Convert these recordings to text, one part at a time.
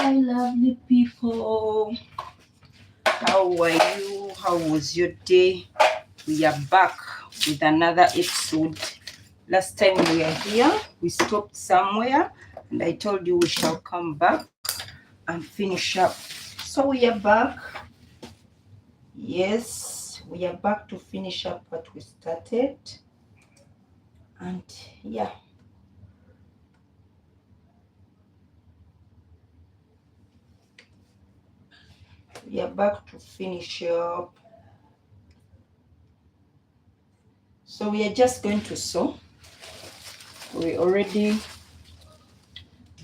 Hi, lovely people. How are you? How was your day? We are back with another episode. Last time we were here, we stopped somewhere, and I told you we shall come back and finish up. So we are back. Yes, we are back to finish up what we started. And yeah. We are back to finish up. So we are just going to sew. We already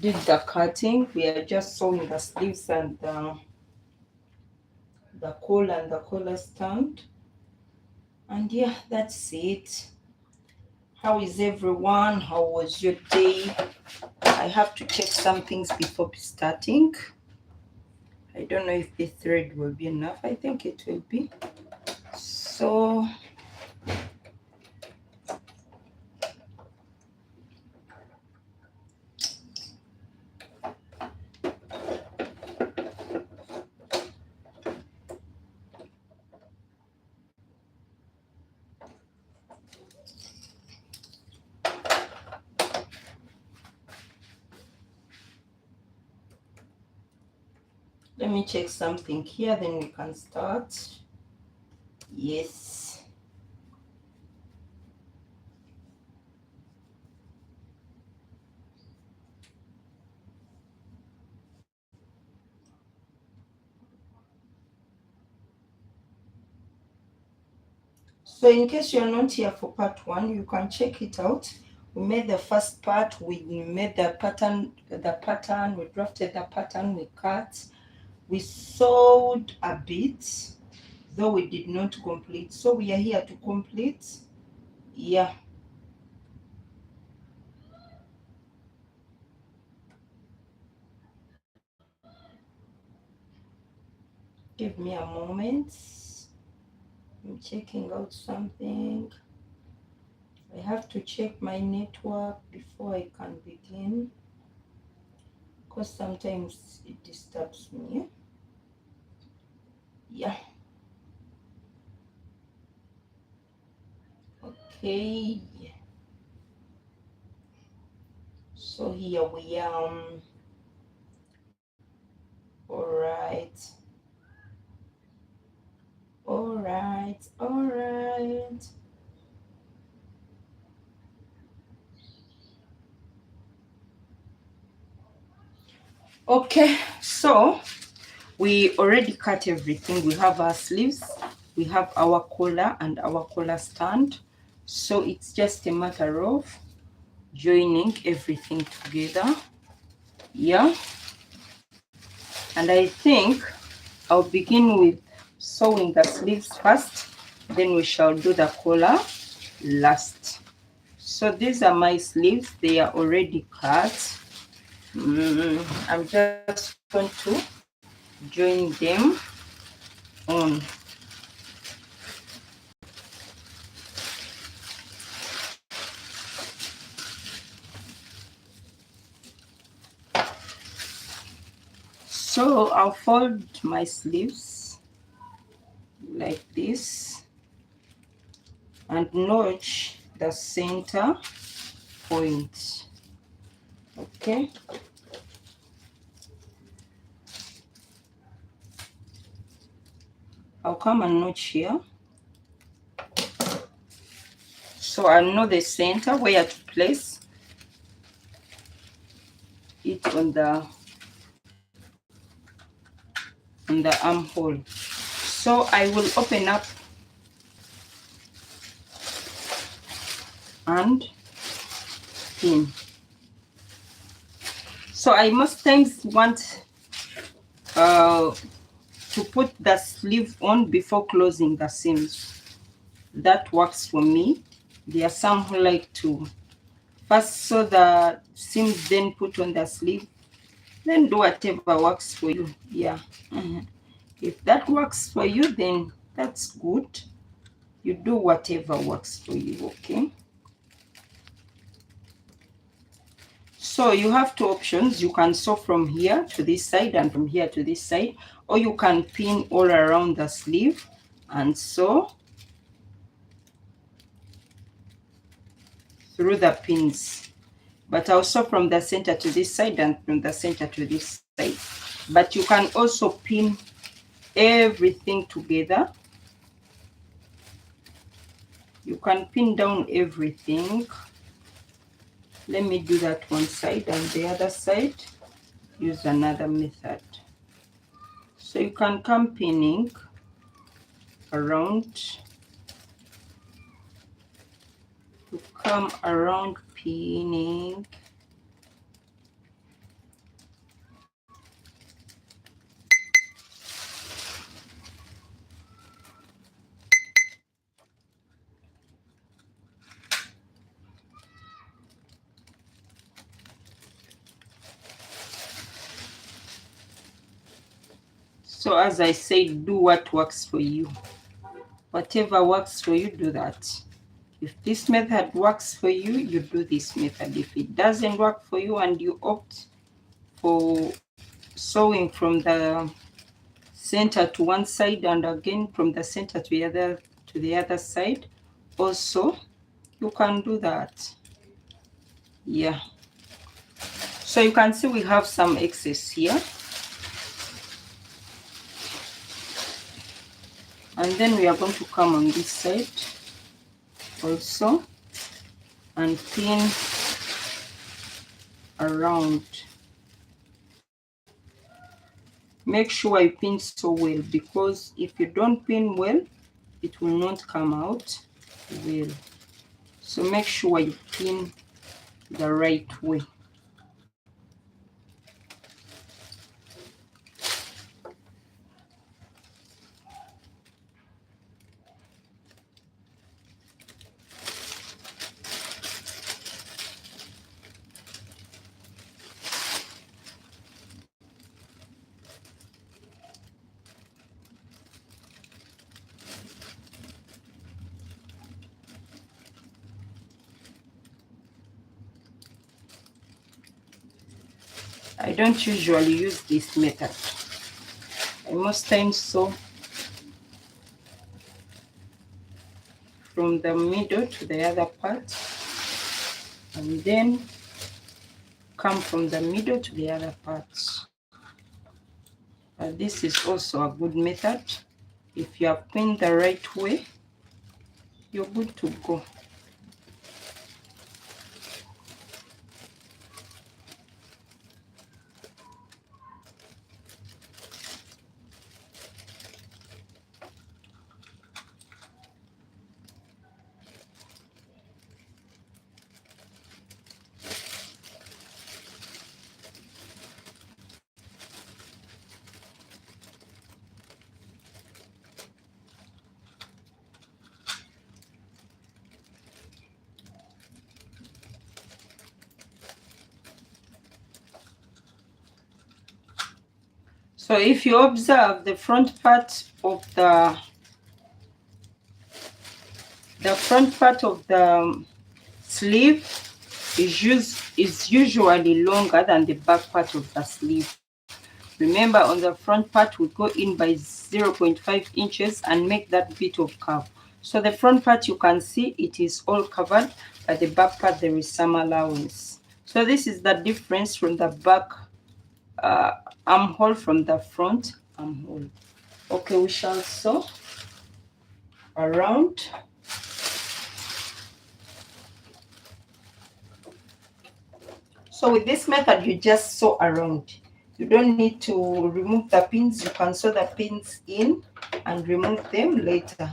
did the cutting. We are just sewing the sleeves and the collar and the collar stand. And yeah, that's it. How is everyone? How was your day? I have to check some things before starting. I don't know if the thread will be enough. I think it will be. So let me check something here, then we can start. Yes. So in case you're not here for part one, you can check it out. We made the first part, we made the pattern, we drafted the pattern, we cut, we sewed a bit, though we did not complete. So we are here to complete. Yeah. Give me a moment. I'm checking out something. I have to check my network before I can begin, because sometimes it disturbs me. Yeah. Okay. So here we are. All right. Okay, so we already cut everything. We have our sleeves, we have our collar and our collar stand. So it's just a matter of joining everything together. Yeah. And I think I'll begin with sewing the sleeves first, then we shall do the collar last. So these are my sleeves. They are already cut. I'm just going to join them on. So I'll fold my sleeves like this and notch the center point. Okay. I'll come and notch here. So I know the center where to place it on the armhole. So I will open up and pin. So I most times want to put the sleeve on before closing the seams. That works for me. There are some who like to first sew the seams, then put on the sleeve, then do whatever works for you. Yeah. If that works for you, then that's good. You do whatever works for you. Okay. So you have two options. You can sew from here to this side and from here to this side, or you can pin all around the sleeve and sew through the pins. But I'll sew from the center to this side and from the center to this side. But you can also pin everything together. You can pin down everything. Let me do that one side, and the other side use another method. So you can come pinning around, you come around pinning. So as I said, do what works for you. Whatever works for you, do that. If this method works for you, you do this method. If it doesn't work for you and you opt for sewing from the center to one side and again from the center to the other side, also you can do that. Yeah. So you can see we have some excess here. And then we are going to come on this side also and pin around. Make sure you pin so well, because if you don't pin well, it will not come out well. So make sure you pin the right way. I don't usually use this method. I most times sew from the middle to the other part and then come from the middle to the other parts. This is also a good method. If you have pinned the right way, you're good to go. So if you observe, the front part of the sleeve is usually longer than the back part of the sleeve. Remember, on the front part we go in by 0.5 inches and make that bit of curve. So the front part, you can see it is all covered, but the back part there is some allowance. So this is the difference from the back armhole from the front armhole. Okay, we shall sew around. So with this method, you just sew around. You don't need to remove the pins. You can sew the pins in and remove them later.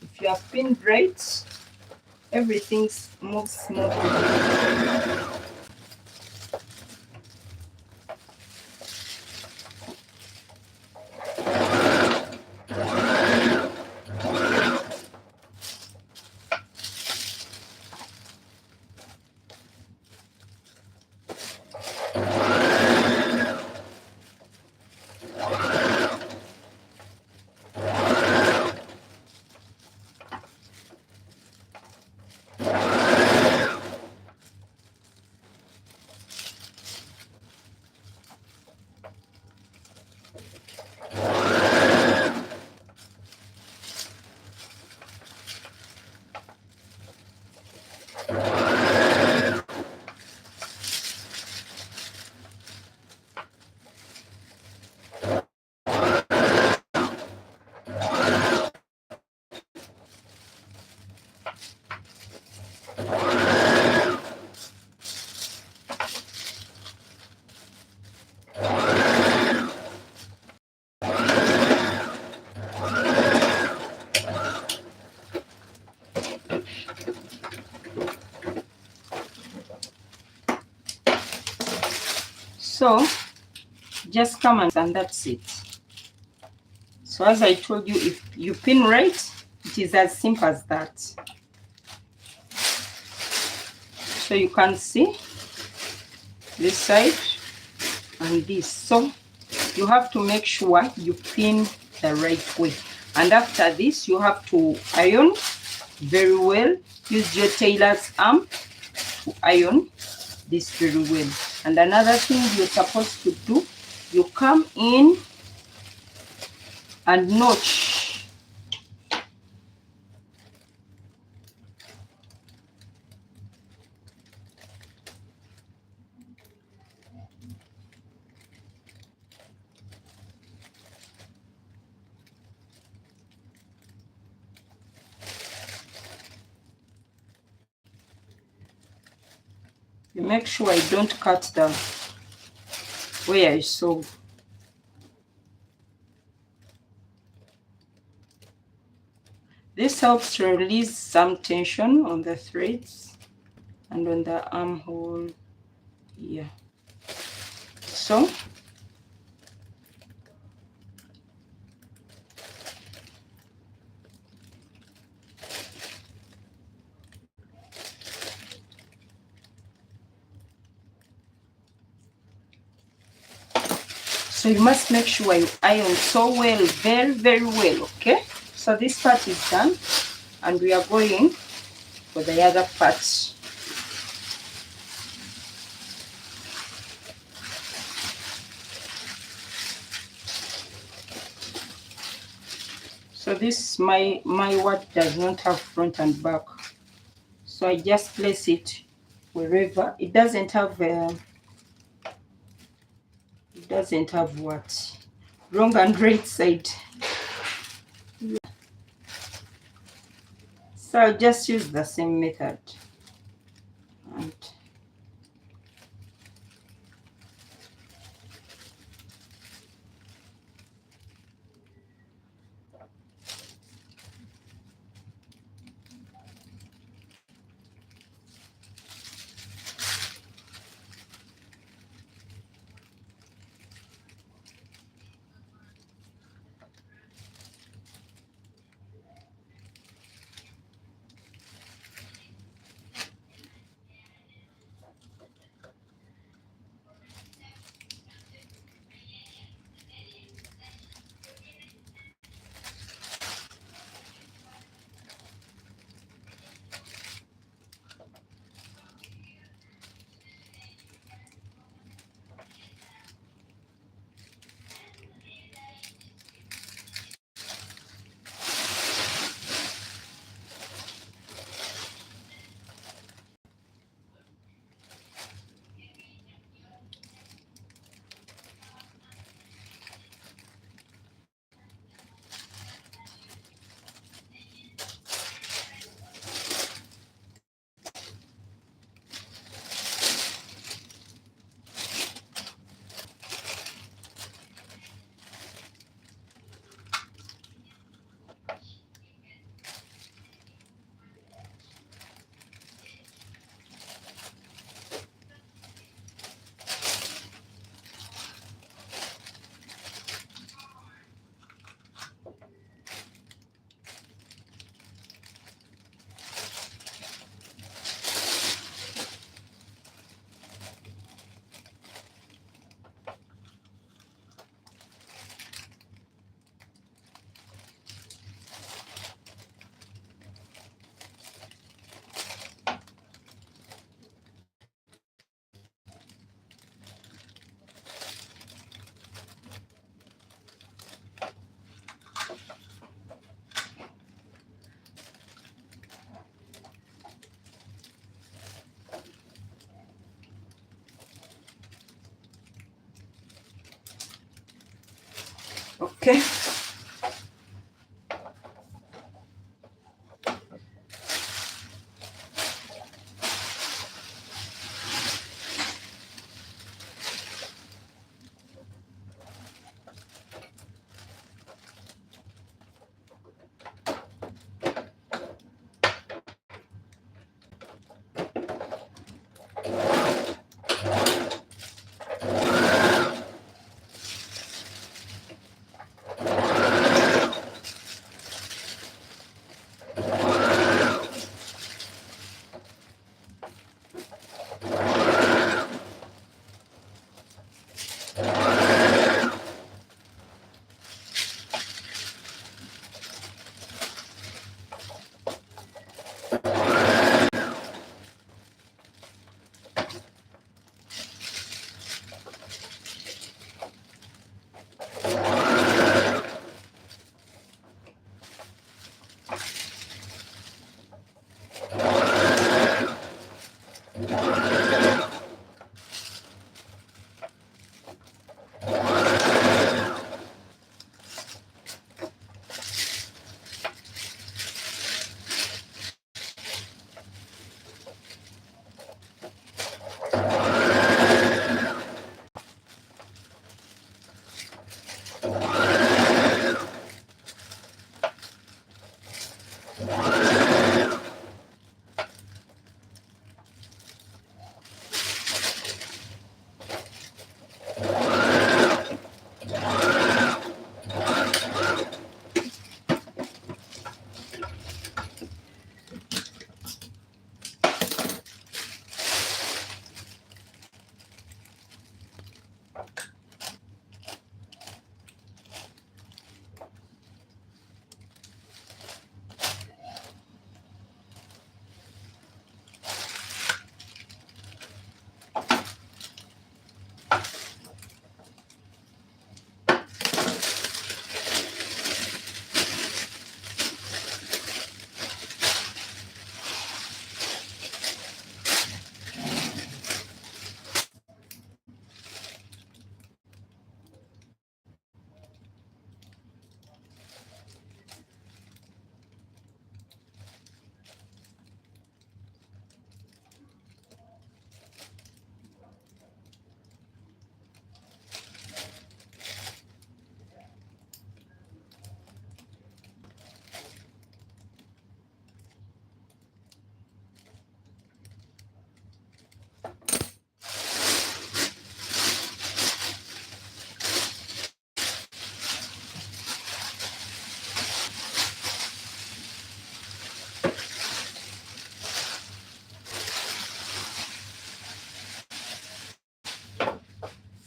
If you have pinned right, everything moves smoothly. So just come and that's it. So as I told you, if you pin right, it is as simple as that. So you can see this side and this. So you have to make sure you pin the right way. And after this, you have to iron very well. Use your tailor's arm to iron this very well. And another thing you're supposed to do, you come in and notch. You make sure I don't cut the where I sew. This helps to release some tension on the threads and on the armhole here. So you must make sure you iron so well, very, very well, okay? So this part is done, and we are going for the other part. So this, my word does not have front and back. So I just place it wherever. It doesn't have what? Wrong and right side. So I'll just use the same method. And Okay.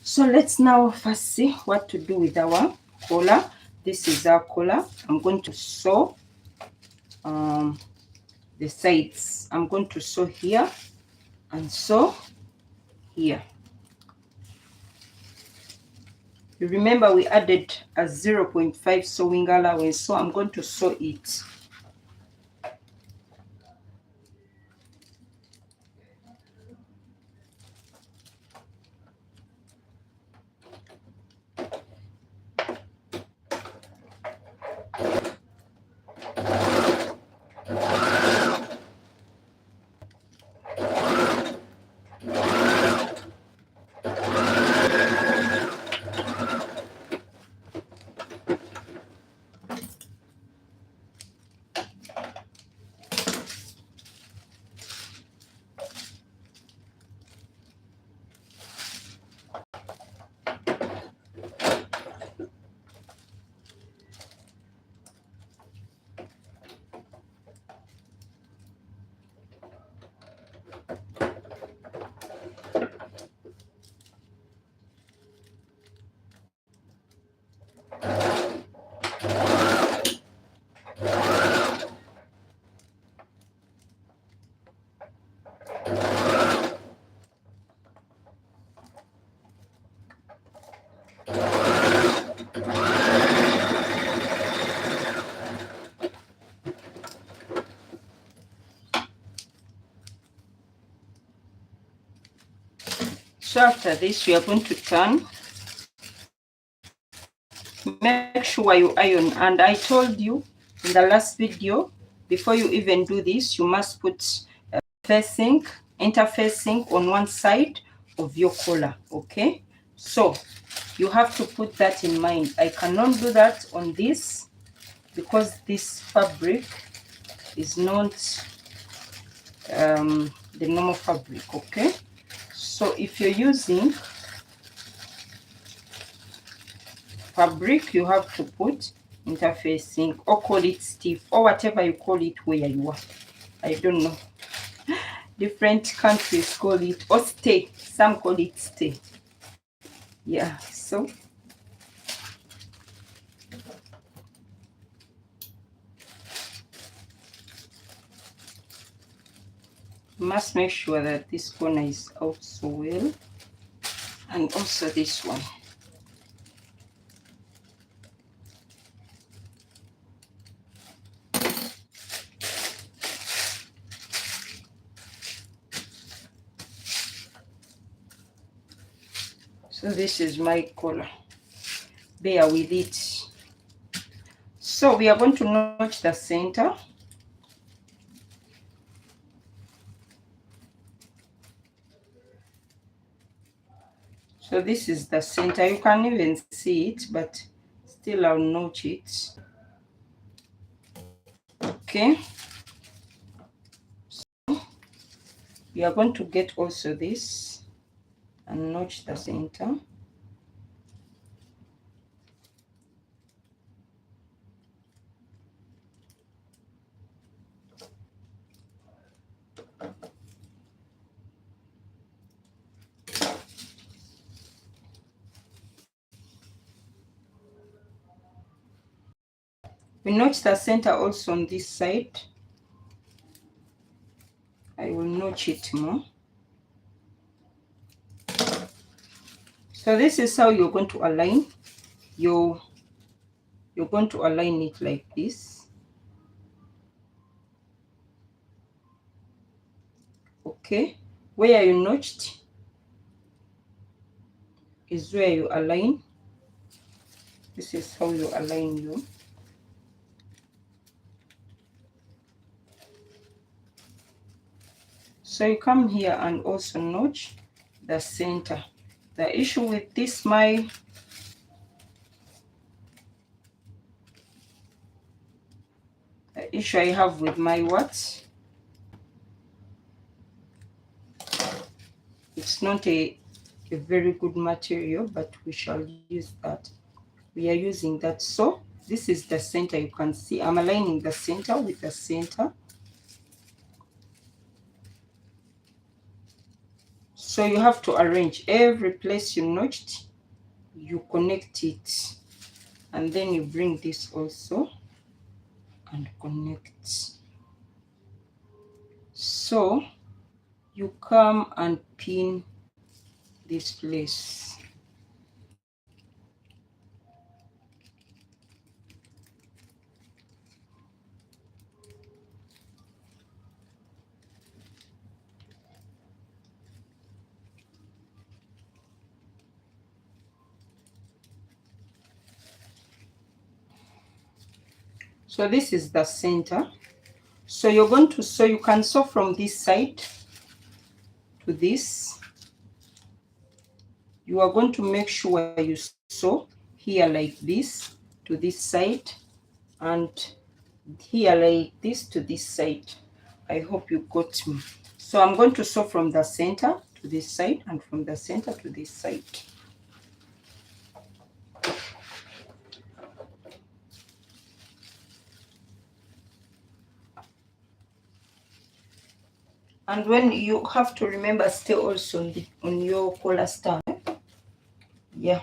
So let's now first see what to do with our collar. This is our collar. I'm going to sew the sides. I'm going to sew here and sew here. You remember we added a 0.5 sewing allowance, so I'm going to sew it. So after this, we are going to turn. make sure you iron. And I told you in the last video, before you even do this, you must put interfacing on one side of your collar. Okay, so you have to put that in mind. I cannot do that on this because this fabric is not the normal fabric. Okay, so if you're using fabric, you have to put interfacing, or call it stiff, or whatever you call it where you are. I don't know, different countries call it, or stay, some call it stay. Yeah, so you must make sure that this corner is out so well, and also this one. So this is my collar, bear with it. So we are going to notch the center. So this is the center. You can even see it, but still I'll notch it. Okay. So we are going to get also this and notch the center. We notch the center also on this side. I will notch it more. So this is how you're going to align you're going to align it like this. Okay, where you notched is where you align. This is how you align you. So you come here and also notch the center. The issue with this, the issue I have with my what? It's not a very good material, but we shall use that. We are using that. So this is the center. You can see I'm aligning the center with the center. So you have to arrange every place you notched, you connect it, and then you bring this also and connect. So you come and pin this place. So this is the center. So you're going to sew, you can sew from this side to this. You are going to make sure you sew here like this to this side, and here like this to this side. I hope you got me. So I'm going to sew from the center to this side and from the center to this side. And when you have to remember, stay also on your collar stand. Yeah.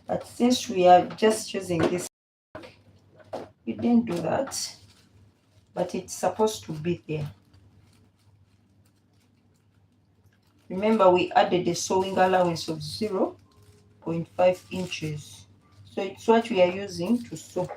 But since we are just using this, we didn't do that. But it's supposed to be there. Remember, we added a sewing allowance of 0.5 inches. So it's what we are using to sew.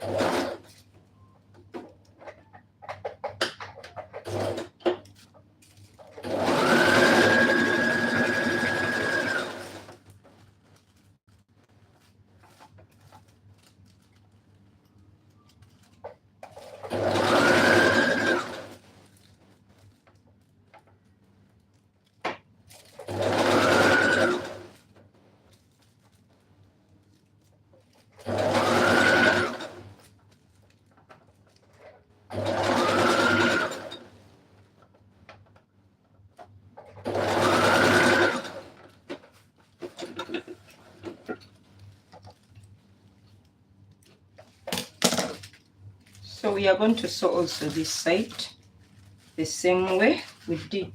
So we are going to sew also this side the same way we did.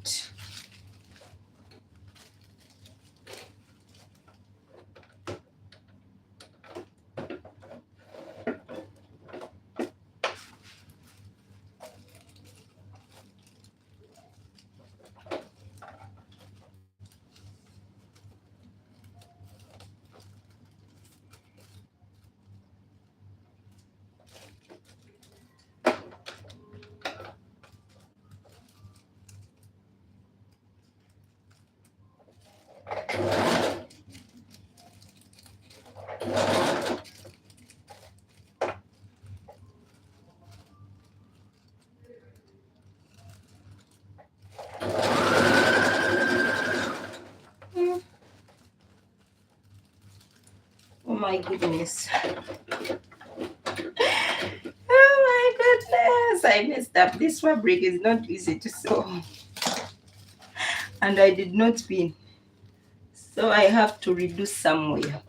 Oh my goodness. Oh my goodness, I messed up. This fabric is not easy to sew. And I did not pin. So I have to reduce somewhere.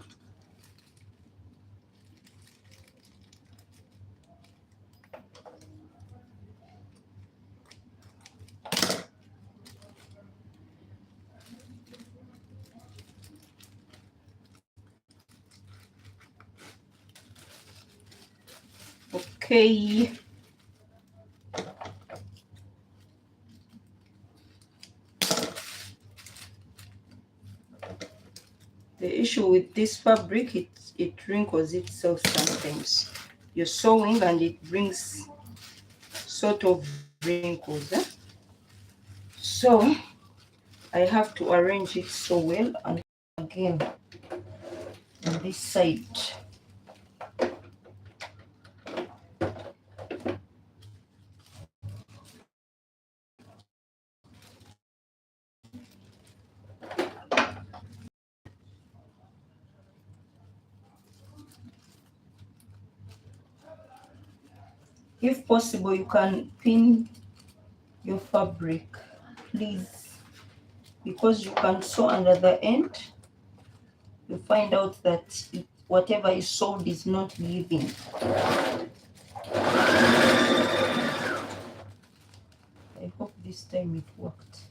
Okay. The issue with this fabric, it wrinkles itself sometimes. You're sewing and it brings sort of wrinkles. So I have to arrange it so well. And again, on this side. If possible, you can pin your fabric, please, because you can sew under the end. You find out that whatever is sewed is not leaving. I hope this time it worked.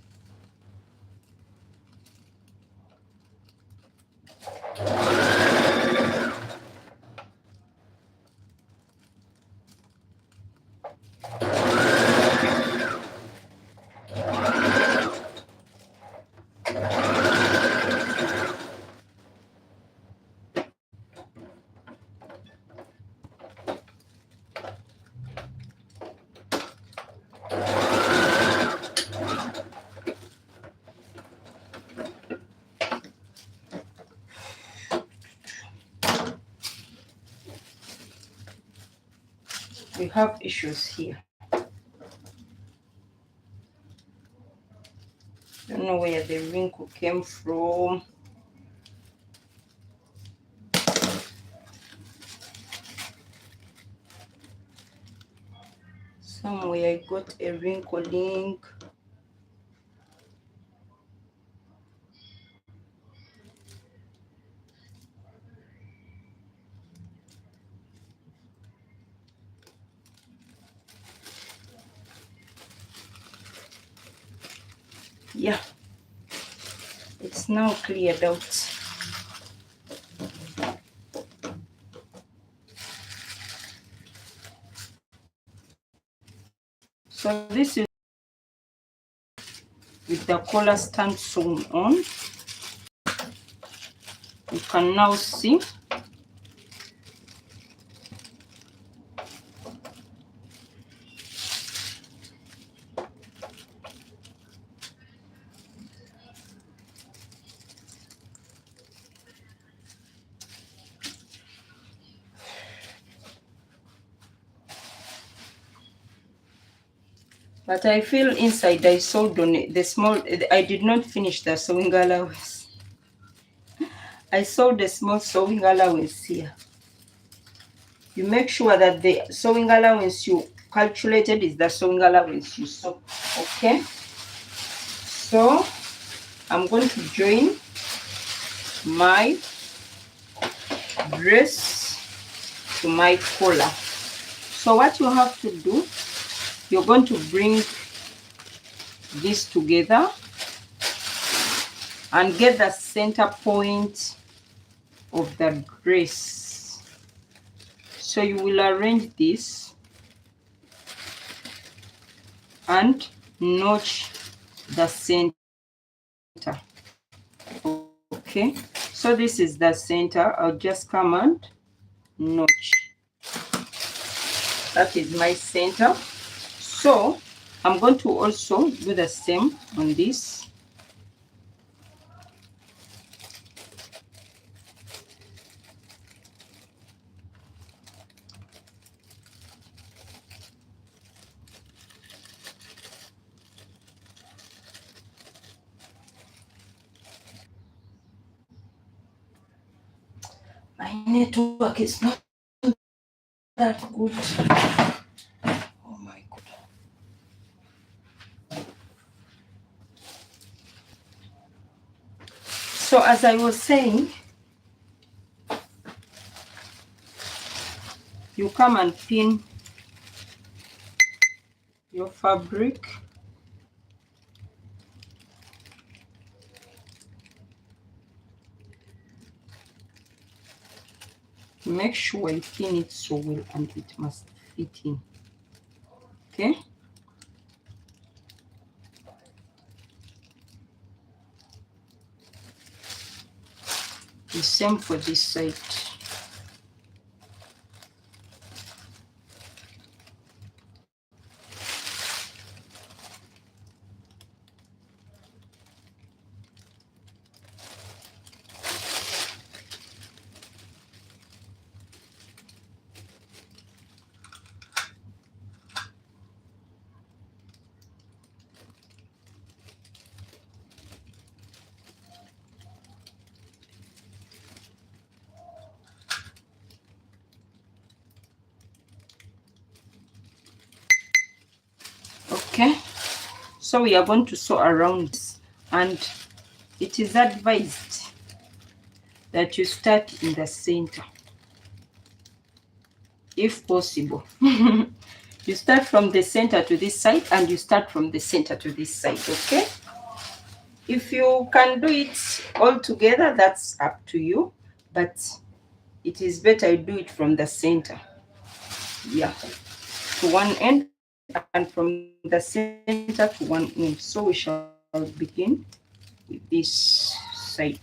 We have issues here. Don't know where the wrinkle came from. Somewhere I got a wrinkling. Yeah, it's now cleared out. So this is with the collar stand sewn on. You can now see but I feel inside I sewed on it, the small, I did not finish the sewing allowance. I sewed the small sewing allowance here. You make sure that the sewing allowance you calculated is the sewing allowance you sew. Okay? So I'm going to join my dress to my collar. So what you have to do, you're going to bring this together and get the center point of the dress. So you will arrange this and notch the center. Okay, so this is the center. I'll just come and notch. That is my center. So I'm going to also do the same on this. My network is not that good. Oh my God. So as I was saying, you come and pin your fabric. Make sure you pin it so well and it must fit in. Okay. The same for this side. Okay, so we are going to sew around this, and it is advised that you start in the center if possible. You start from the center to this side and you start from the center to this side. Okay, if you can do it all together, that's up to you, but it is better you do it from the center, yeah, to one end, and from the center to one end. So we shall begin with this side.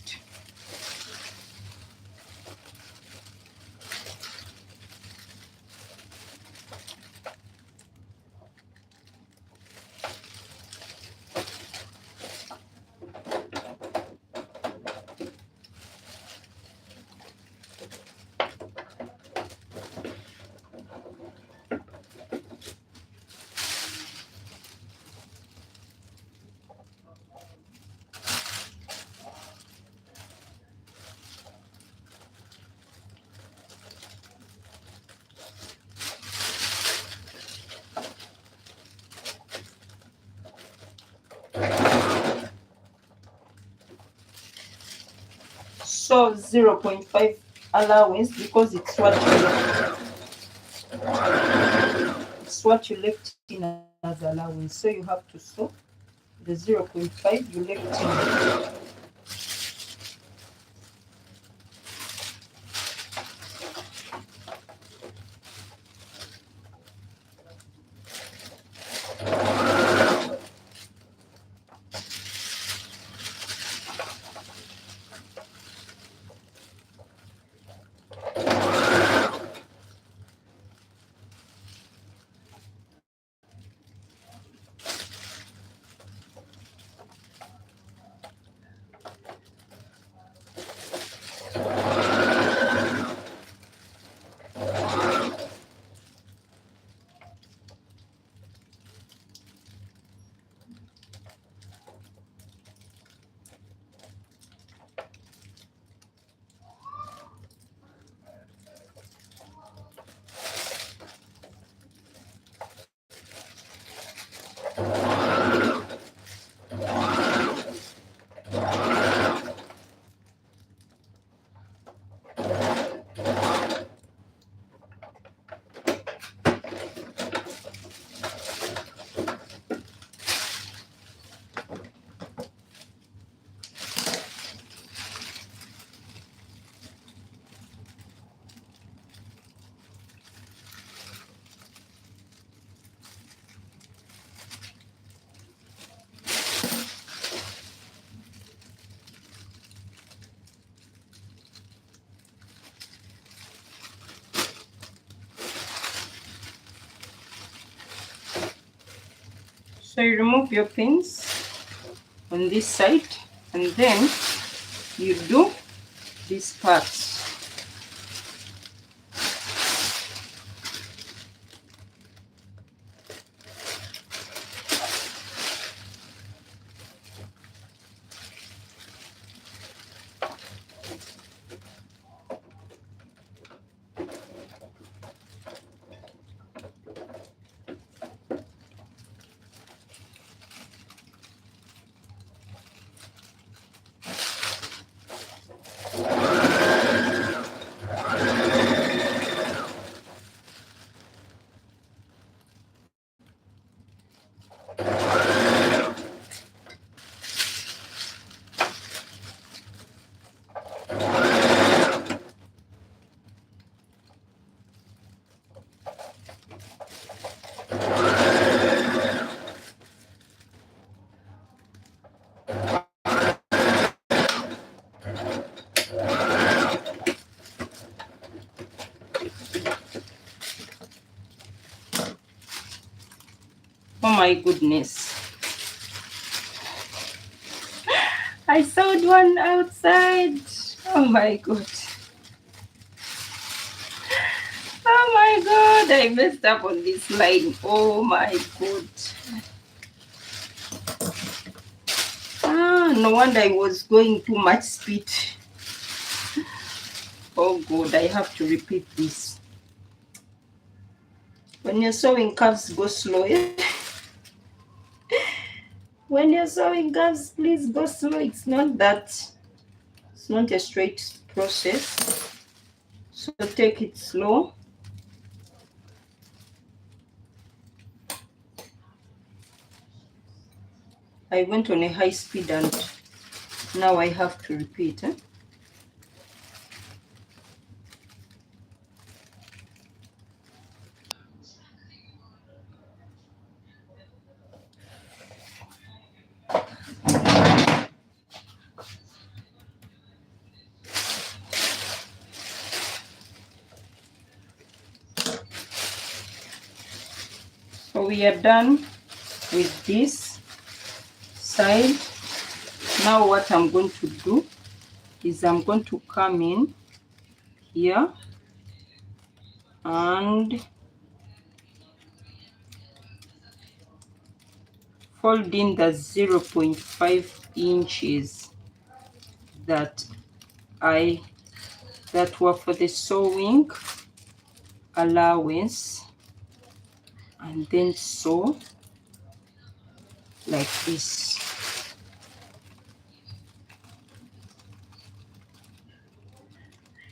So 0.5 allowance, because it's what you left in as allowance. So you have to sew the 0.5 you left in. So you remove your pins on this side, and then you do these parts. Oh my goodness. I sewed one outside. Oh my god. Oh my god, I messed up on this line. Oh my god. No wonder I was going too much speed. Oh god, I have to repeat this. When you're sewing curves, go slow. When you're sewing curves, please go slow. It's not a straight process. So take it slow. I went on a high speed and now I have to repeat. So we are done with this side. Now what I'm going to do is I'm going to come in here and fold in the 0.5 inches that were for the sewing allowance, and then sew like this.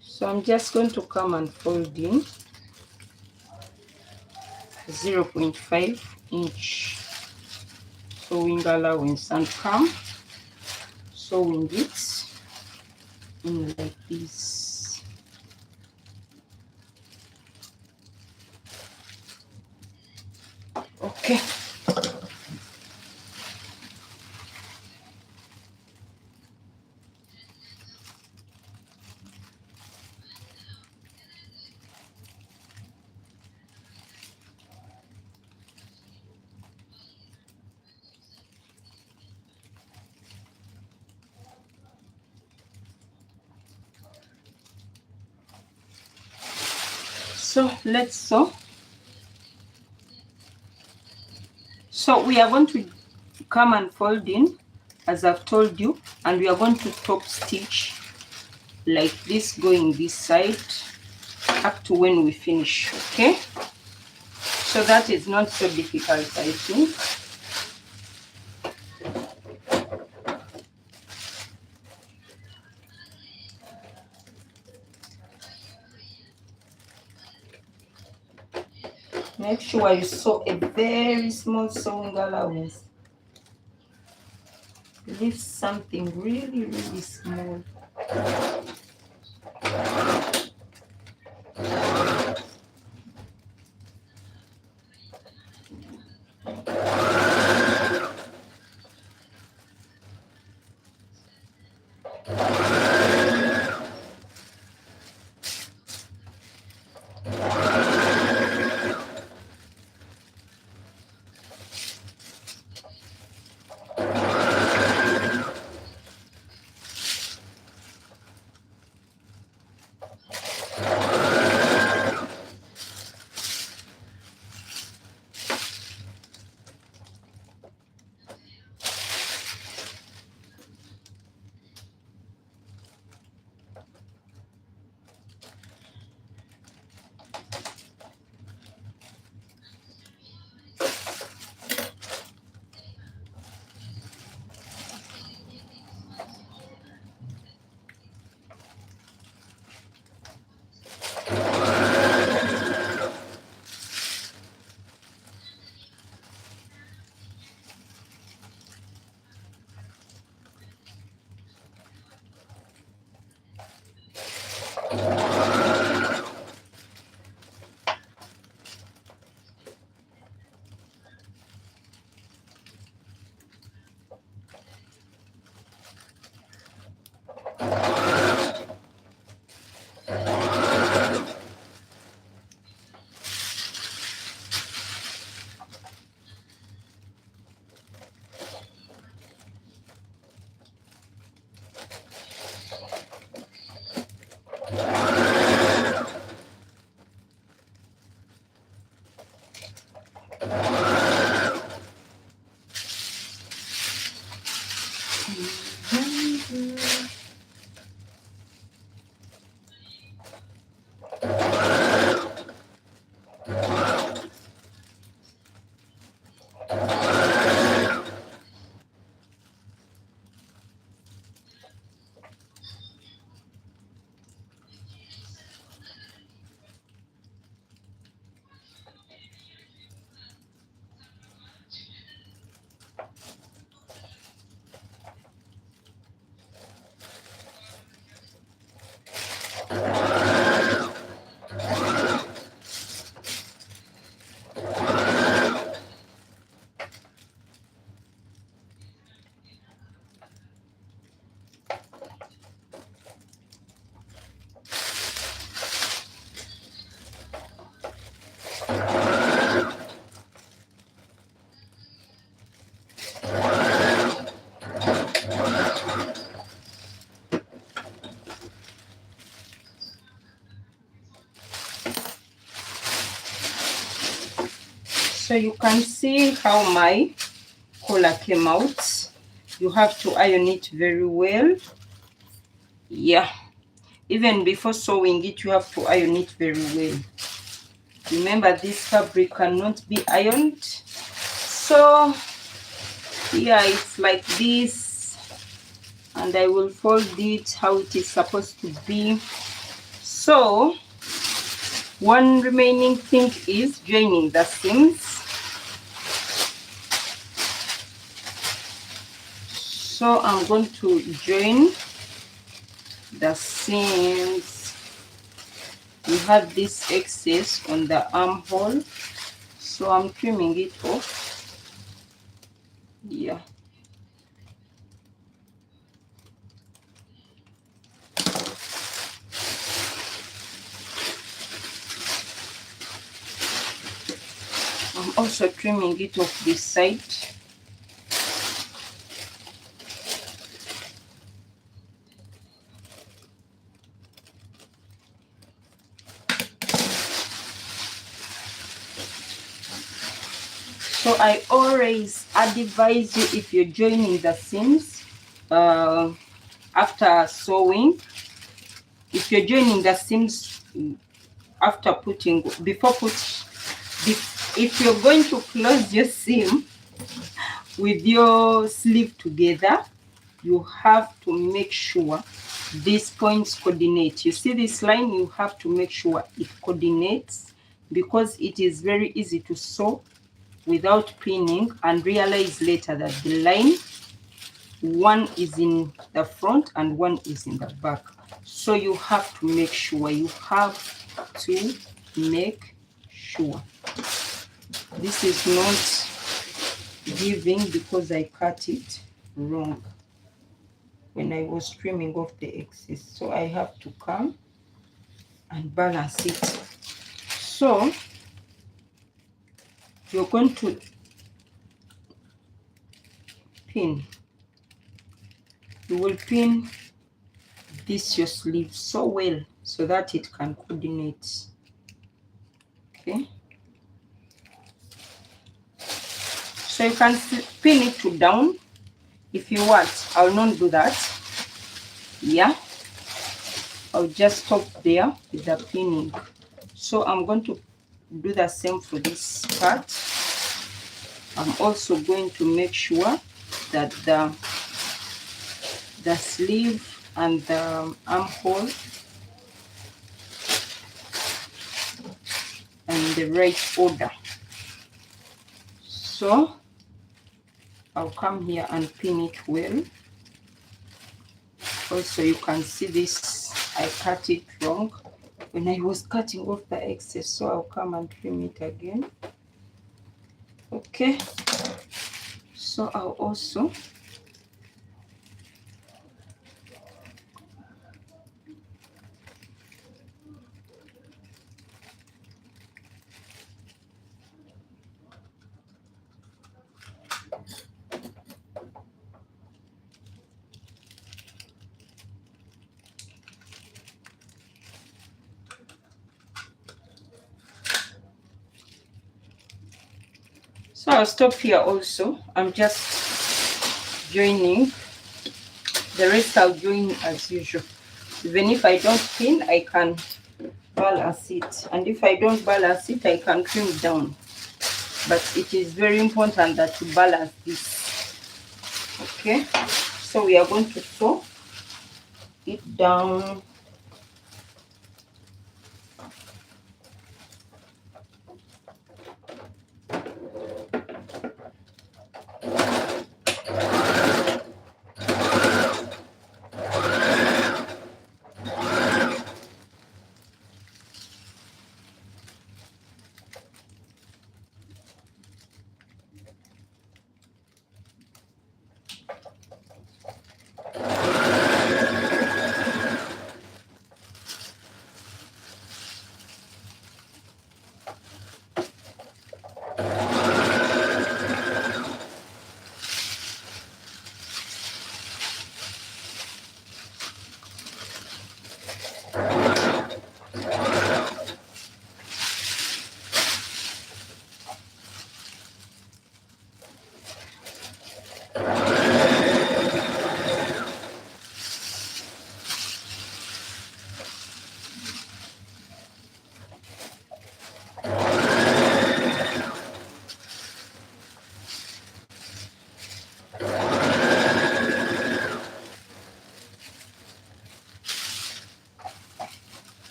So I'm just going to come and fold in 0.5 inch sewing allowance and come sewing it in like this. Okay. So let's sew. So we are going to come and fold in as I've told you, and we are going to top stitch like this, going this side up to when we finish. Okay, so that is not so difficult, I think. Make sure you sew a very small sewing allowance. Leave something really, really small. So you can see how my collar came out. You have to iron it very well. Yeah, even before sewing it, you have to iron it very well. Remember, this fabric cannot be ironed. So yeah, it's like this, and I will fold it how it is supposed to be. So one remaining thing is joining the seams. So I'm going to join the seams. We have this excess on the armhole, so I'm trimming it off. Yeah. I'm also trimming it off this side. So I always advise you, if you're joining the seams after sewing, if you're joining the seams after putting, if you're going to close your seam with your sleeve together, you have to make sure these points coordinate. You see this line, you have to make sure it coordinates, because it is very easy to sew without pinning and realize later that the line, one is in the front and one is in the back. So you have to make sure, this is not giving because I cut it wrong when I was trimming off the excess. So I have to come and balance it. So you're going to pin. You will pin this your sleeve so well so that it can coordinate. Okay. So you can pin it to down if you want. I'll not do that. Yeah. I'll just stop there with the pinning. So I'm going to do the same for this part. I'm also going to make sure that the sleeve and the armhole and the right order. So I'll come here and pin it well. Also, you can see this I cut it wrong when I was cutting off the excess, so I'll come and trim it again. Okay, so I'll also so I'll stop here also. I'm just joining. The rest I'll join as usual. Even if I don't pin, I can balance it. And if I don't balance it, I can trim down. But it is very important that you balance this. Okay, so we are going to sew it down.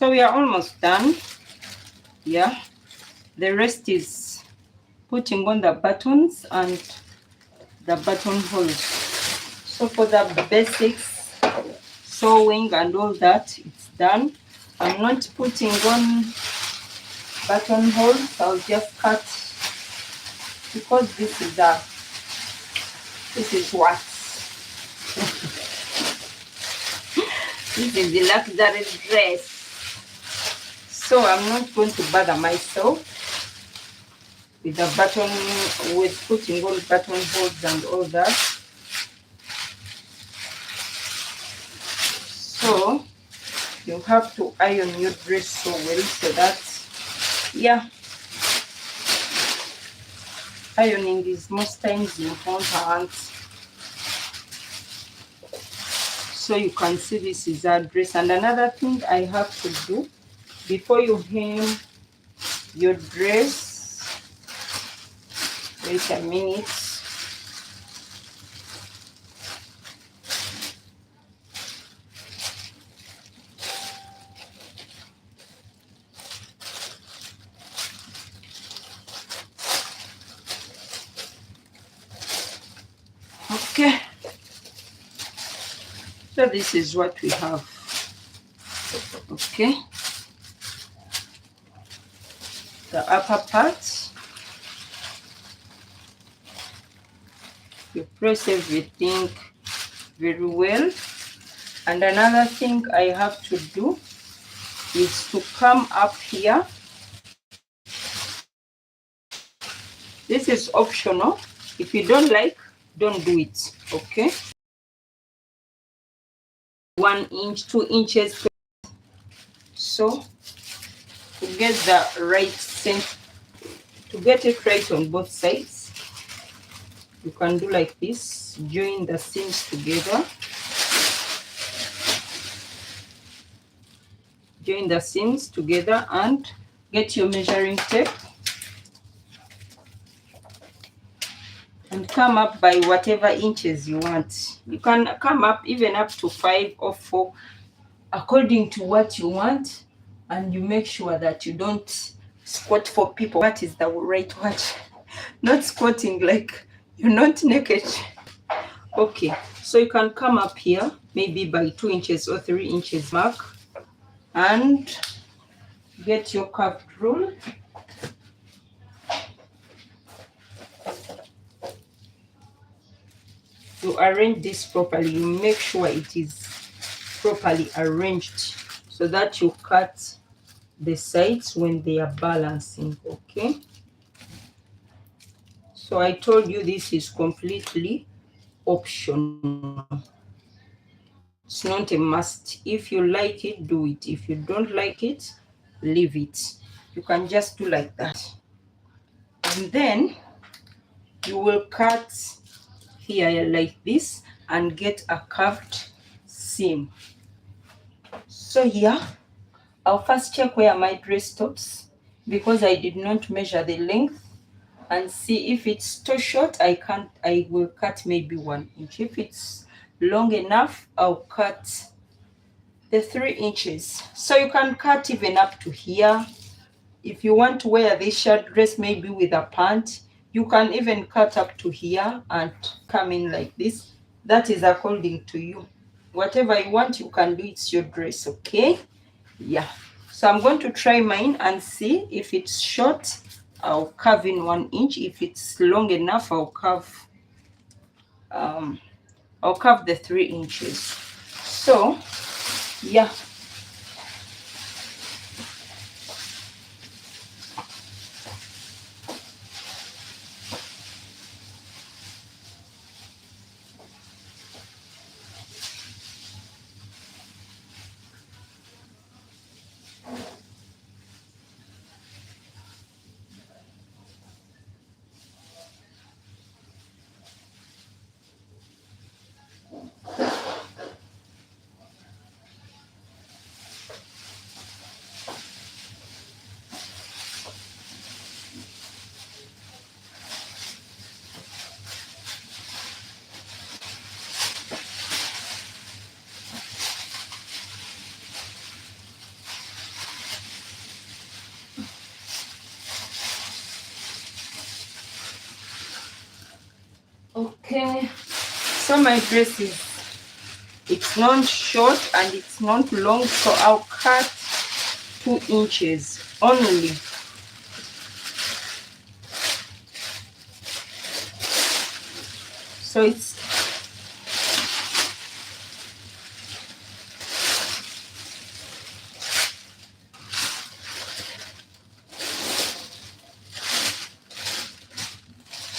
So we are almost done. Yeah, the rest is putting on the buttons and the buttonholes. So for the basics, sewing and all that, it's done. I'm not putting on buttonholes. I'll just cut, because this is what this is the luxury dress. So I'm not going to bother myself with with putting on buttonholes and all that. So you have to iron your dress so well, so that, yeah, ironing is most times important. So you can see this is our dress. And another thing I have to do before you hem your dress, wait a minute. Okay, so this is what we have. Okay, the upper part, you press everything very well. And another thing I have to do is to come up here. This is optional. If you don't like, don't do it. Okay, 1 inch, 2 inches. So to get the right sense, to get it right on both sides, you can do like this. Join the seams together. Join the seams together and get your measuring tape and come up by whatever inches you want. You can come up even up to 5 or 4 according to what you want, and you make sure that you don't squat for people. What is the right word? Not squatting like you're not naked. Okay, so you can come up here maybe by 2 inches or 3 inches mark and get your curved rule. You arrange this properly. You make sure it is properly arranged so that you cut the sides when they are balancing. Okay, so I told you this is completely optional. It's not a must. If you like it, do it. If you don't like it, leave it. You can just do like that. And then you will cut here like this and get a curved seam. So here, I'll first check where my dress stops, because I did not measure the length, and see if it's too short. I will cut maybe 1 inch. If it's long enough, I'll cut the 3 inches. So you can cut even up to here. If you want to wear this shirt dress maybe with a pant, you can even cut up to here and come in like this. That is according to you. Whatever you want, you can do. It's your dress. Okay, yeah. So I'm going to try mine and see. If it's short, I'll carve in 1 inch. If it's long enough, I'll carve the 3 inches. So yeah, Okay, so my dress it's not short and it's not long, so I'll cut 2 inches only.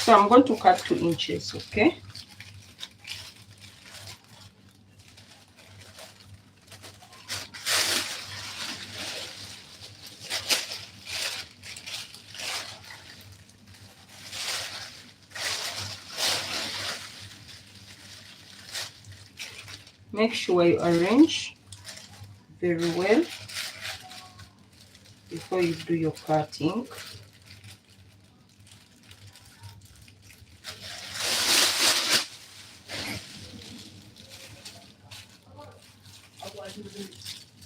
So I'm going to cut 2 inches, okay? Make sure you arrange very well before you do your cutting.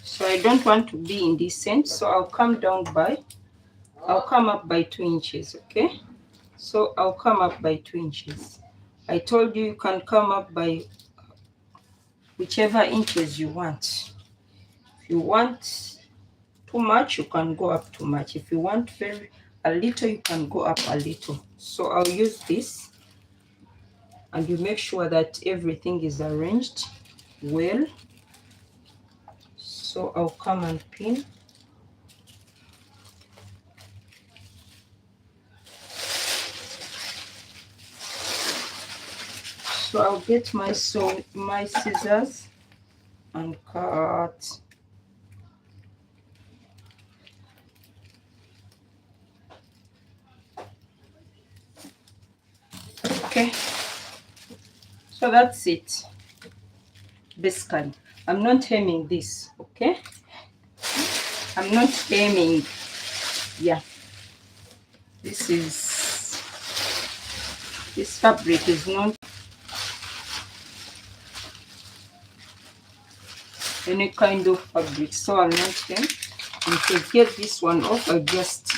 So I don't want to be indecent, so I'll come up by 2 inches, okay? So I'll come up by 2 inches. I told you can come up by whichever inches you want. If you want too much, you can go up too much. If you want a little, you can go up a little. So I'll use this, and you make sure that everything is arranged well. So I'll come and pin. So I'll get my scissors and cut. Okay, so that's it. Basically, I'm not hemming this, okay? I'm not hemming. Yeah, this fabric is not any kind of fabric, so I'll not hem. And to get this one off, I just,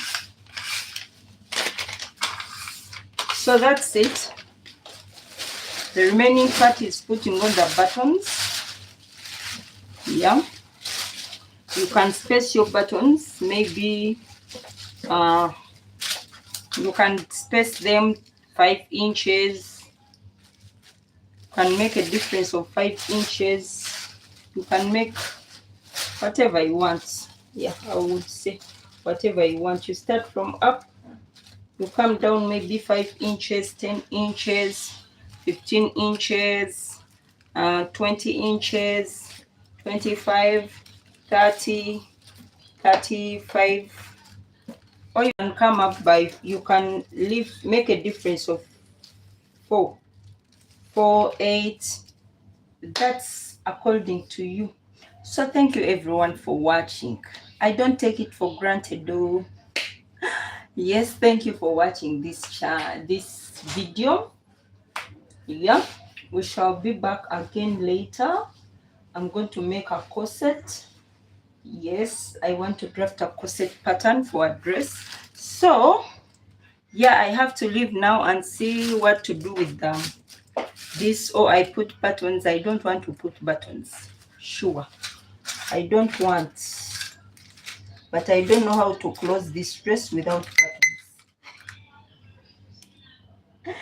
so that's it. The remaining part is putting on the buttons. Yeah, you can space your buttons. Maybe you can space them 5 inches. You can make a difference of 5 inches. You can make whatever you want. Yeah, I would say whatever you want. You start from up, you come down maybe 5 inches, 10 inches, 15 inches, 20 inches, 25, 30, 35. Or you can come up by, you can make a difference of 4, 8. That's according to you. So thank you everyone for watching. I don't take it for granted though. Yes, thank you for watching this video. Yeah, we shall be back again later. I'm going to make a corset. Yes, I want to draft a corset pattern for a dress. So yeah, I have to leave now and see what to do with them. This, or I put buttons. I don't want to put buttons. Sure, I don't want, but I don't know how to close this dress without buttons.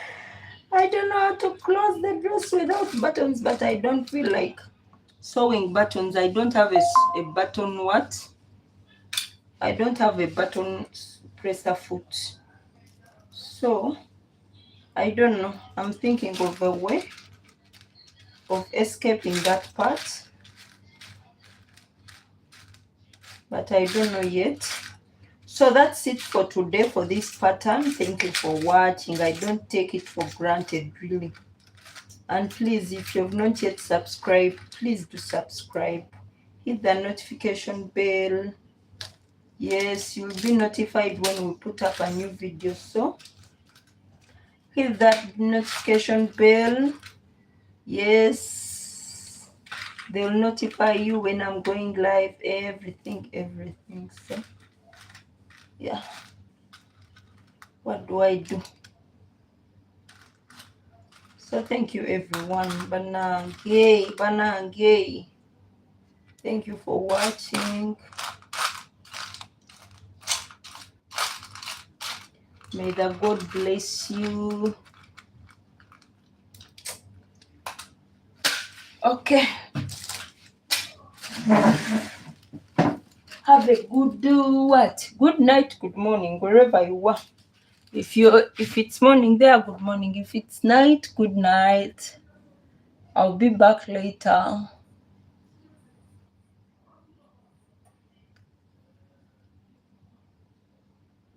I don't know how to close the dress without buttons, but I don't feel like sewing buttons. I don't have a button what? I don't have a button presser foot. So I don't know. I'm thinking of a way of escaping that part, but I don't know yet. So that's it for today for this pattern. Thank you for watching. I don't take it for granted, really. And please, if you have not yet subscribed, please do subscribe. Hit the notification bell. Yes, you'll be notified when we put up a new video. So hit that notification bell. Yes, they'll notify you when I'm going live. Everything. So yeah, what do I do? So thank you everyone. Banange. Thank you for watching. May the God bless you. Okay. Have a good what? Good night, good morning, wherever you are. If it's morning there, good morning. If it's night, good night. I'll be back later.